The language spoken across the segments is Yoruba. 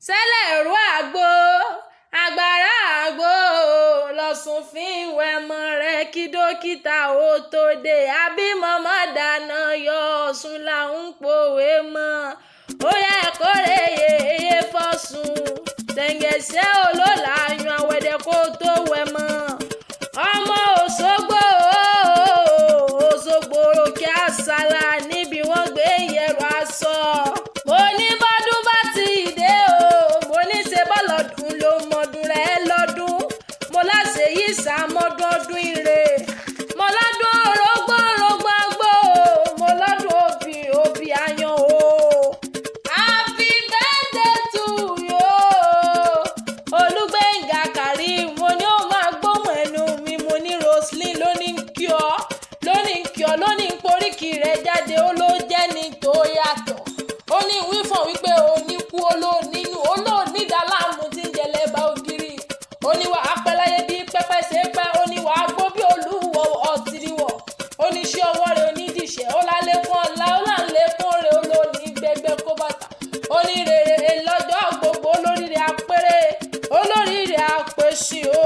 Sẹ́lẹ̀rú àgbo agbára àgbo lọ́sùn fi ń wẹ̀mọ rẹ̀ kí dókítà ó tó dé àbímọ́mọ́ dáná yọ ọ̀sùn là ń pòwe mọ́ ó yẹ kórè yèyé fọ́sùn tẹ̀ǹgẹ̀sẹ̀ olólàyàn àwẹ̀dẹ̀ kó tó wẹ̀mọ́ ọmọ Òṣogbo òkè àsálà níbi wọ́n gbé yẹ̀rọ aṣọ mo ní bọ́dún bá ti dé o mo ní ṣe bọ́lọ́dún ló mọ̀dún rẹ̀ lọ́dún mo láṣẹ yìí sàmọ́dún ọdún ire mo lọ́dún orógbó àgbò mo lọ́dún òbí ayan o. Happy birthday to you Olúgbéngà Karim mo ní ó máa gbóhùn ẹnu mi mo ní Roselyn lónìí kí ọ lónìí poríkì rẹ̀ jáde ó ló jẹ́ ní tó yàtọ̀ ó ní wífọ̀n wípé òní kú olóònínú olóònídàlámù tí ń jẹlẹ̀ bá ògiri ó ní wàá pẹ́ láyé bí pẹ́pẹ́ ṣe pẹ́ ó ní wàá gbó bí olúwo ọ̀tìrìwọ̀ ó ní ṣé ọwọ́ rẹ̀ onídìṣẹ́ ó lálékún ọ̀la ó lálékún rẹ̀ olóòní gbẹgbẹ́ kó bàtà ó ní rere lọ́jọ́ gbogbo olóríire apẹ́rẹ́ olóríire apèsè ó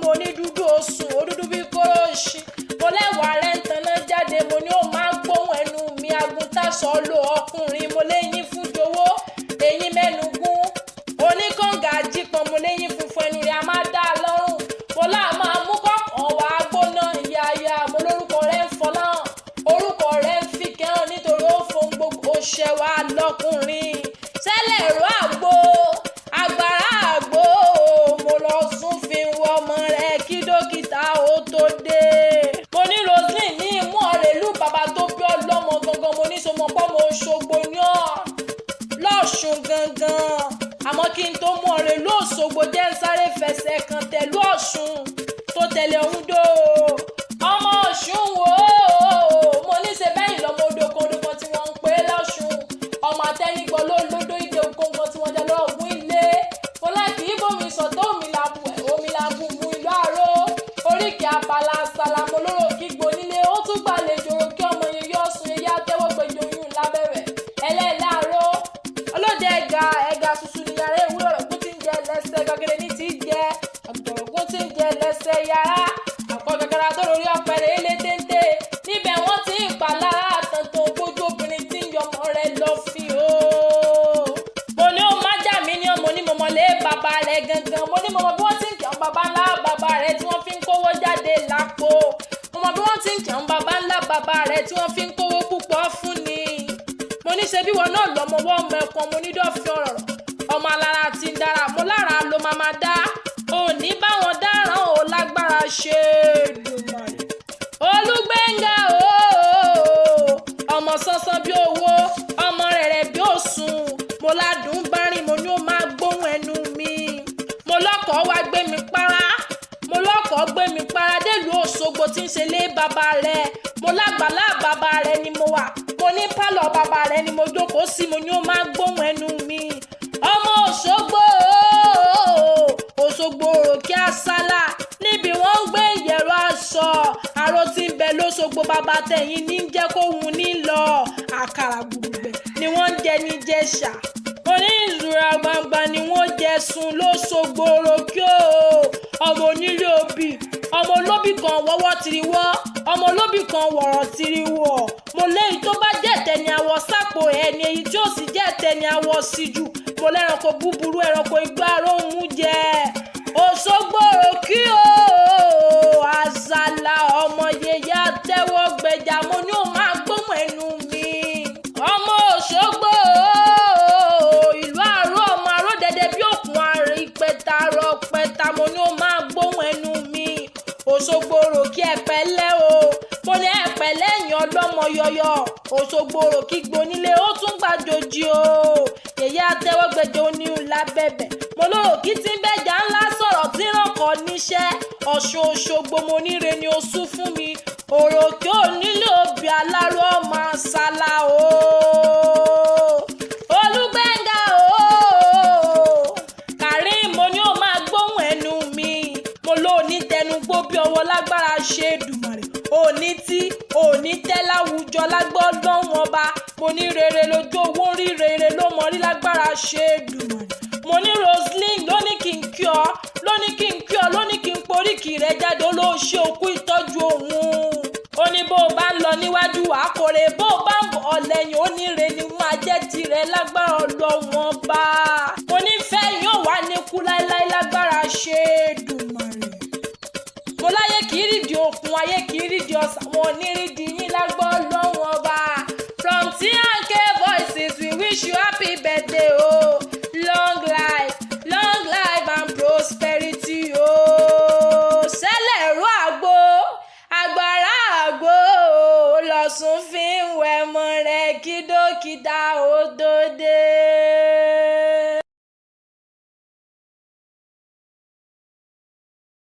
mo ní dúdú oṣù ó dúdú bí kóró ṣí mo lẹ́wàá rẹ̀ ń tanná jáde mo ní ó máa ń gbóhùn ẹnu mi agùntàṣọ lo ọkùnrin mo léyìn fún jowó eyín mẹ́nugún oníkànga jípọn mo léyìn funfun ẹnu rẹ̀ a máa dá a lọ́rùn mo láà máa mú kọ̀ọ̀kan wá gbóná ìyáyá mo lórúkọ rẹ̀ ń fọlá orúkọ rẹ̀ ń fi kẹ́hàn nítorí ó fohùn gbogbo ṣẹ̀wá lọ́kùnrin Sẹ́lẹ̀rú àgbo agbára àgbo mo lọ sún fi ń wọ ọmọ rẹ̀ kí dókítà ó tó dé mo ní Roselyn ní imú ọ̀rẹ́ ìlú bàbá tó bí ọlọ́mọ gangan mo ní sọmọ pọ́mọ Òṣogbo ní ọ́ lọ́sùn gangan àmọ́ kí n tó mú ọ̀rẹ́ ìlú Òṣogbo jẹ́ ń sáré fẹsẹ̀ kan tẹ̀lú Ọ̀ṣun tó tẹ̀lé Oǹdó ọmọ Ọ̀ṣun wò ó mo ní ṣe bẹ́yìn lọ́mọ odòkan tí wọ́n ń pè lọ́ṣun ọmọ àtẹnigbọ́ ló lódó ìdè òkòǹkan tí wọ́n jẹ́ lọ́ọ̀gùn ilé mo láti ibòmí sọ̀tọ̀ omi làbù mú ìlú àró oríkì abala sàlámù olóró kígbo nílé ó tún gbàlejò kí ọmọ yẹn yọ ọsùn yẹn yá tẹ́wọ́ gbẹjọ yún lábẹ́rẹ́ ẹlẹ́ẹ̀láàró ọlọ́dẹ ẹ̀gà ṣuṣu ní yàrá ìwúrọ̀ rẹ̀ kó ti ń jẹ lẹ́sẹ̀ gàgẹ́rẹ́ ní ti jẹ àgbọ̀rọ̀gún ti ń jẹ lẹ́sẹ̀ yàrá àkọ́ gàgàrà tó lórí ọ̀pẹ̀rẹ̀ ilé téńté níbẹ̀ wọ́n ti ń pa lára àtàntàn gbójú obìnrin tí ń yọmọ rẹ̀ lọ fi o. mo ní ó má jà mí ní ọmọ ní mọ̀mọ́lé bàbá rẹ̀ gangan mo ní mọ̀mọ́ bí wọ́n ti ń kí àwọn bàbá ńlá bàbá rẹ̀ tí wọ́n fi ń kówó jáde lápò mọ̀mọ́ bí wọ́n ti ń kí àwọn bàbá ńlá bàbá rẹ̀ tí wọ́n fi ń kówó púpọ̀ fún ni mo ní ṣe bí wọn náà lọ́mọ wọ́n ọmọ ẹ̀kan mo ní dọ́fí ọ̀rọ̀ ọmọ alára ti ń dára mo lára ló máa dá òní báwọn dáràn ò lágbára ṣe Èdùmàrè Olúgbéngà ọmọ sánsan bí owó ọmọ rẹ̀rẹ̀ bí òsùn mo ládùn bá rìn mo ní ó máa gbóhùn ẹnu mi mo lọ́kọ̀ọ́ wá gbé mi para délùú Òṣogbo tí ń ṣe lé bàbá rẹ̀ mo lágbàlá bàbá rẹ̀ ni mo wà mo ní pálọ̀ bàbá rẹ̀ ni mo jókòó sí mo ní ó máa gbóhùn ẹnu mi ọmọ Òṣogbo òkè àsálà níbi wọ́n ń gbé yẹ̀rọ aṣọ àrò tí ń bẹ lóṣogbo bàbá tẹ̀yìn ní jẹ́ kóhun nílọ àkàrà gbùgbẹ̀ ni wọ́n ń jẹ ní Jẹ̀ṣà oní ìṣúra gbangba ni wọ́n jẹ sùn lóṣogbo òkè ọmọ onílé òbí ọmọ olóbì kan wọ́wọ́ tiriwọ́ ọmọ olóbì kan wọ̀rọ̀ tiriwọ́ mo léyìí tó bá jẹ́ tẹni àwọ̀ sápò ẹni èyí tí ó sì jẹ́ tẹni àwọ̀ síjù mo lẹ́ranko búburú ẹranko igbó aróhùn jẹ Òṣogbo òkè àsálà ọmọ yẹyẹ àtẹwọ́ gbẹjà mo ní ó máa gbóhùn ẹnu mi ọmọ Òṣogbo ìlú àró ọmọ àró dẹdẹ bí òkun àrè ìpẹta rọ pẹta mo ní ó máa gbóhùn ẹnu mi Òṣogbo òkè ẹ̀pẹ̀lẹ́ o mo ní ẹ̀pẹ̀lẹ́ ẹ̀yìn ọlọ́mọ yọyọ Òṣogbo òkè gbonílé ó tún gbàjòjì o yẹ̀yẹ́ àtẹwọ́gbẹ̀jọ oníhùn lábẹ́bẹ̀ mo lórò kí tí ń bẹ́jà ńlá sọ̀rọ̀ tí ràn kọ́ níṣẹ́ Ọ̀ṣun Òṣogbo mo níre ni ó sún fún mi òròkè onílé òbí aláró ọmọ àsálà o Olúgbéngà Karim mo ní ó máa gbóhùn ẹnu mi mo ló ní tẹnugbó bí ọwọ́ lágbára ṣe Èdùmàrè òní tí òní tẹ́ láwùjọ lágbọ́dọ̀ wọn bá mo ní rere lójú owó rí rere ló mọ rí lágbára ṣe Èdùmàrè mo ní jáde ó ló ṣe òkú ìtọ́jú òun. Ó ní bó bá ń lọ níwájú wàá kórè, bó bá ń bọ̀ lẹ́yìn ó ní ire ni máa jẹ́ tirẹ̀ lágbára Ọlọ́run Ọba. Mo nífẹ̀ẹ́ yóò wá ní kú láéláé lágbára Ṣèdùmàrè. Mo láyé kì í rídìí òkun, ayé kì í rídìí ọ̀sà, wọn ò ní rídìí yín lágbára Ọlọ́run Ọba. From T&K Voices we wish you happy birthday o. Long life and prosperity o. Sẹ́lẹ̀rú àgbo agbára àgbo lọ́sùn fi ń wẹ̀mọ rẹ̀ kí dókítà ó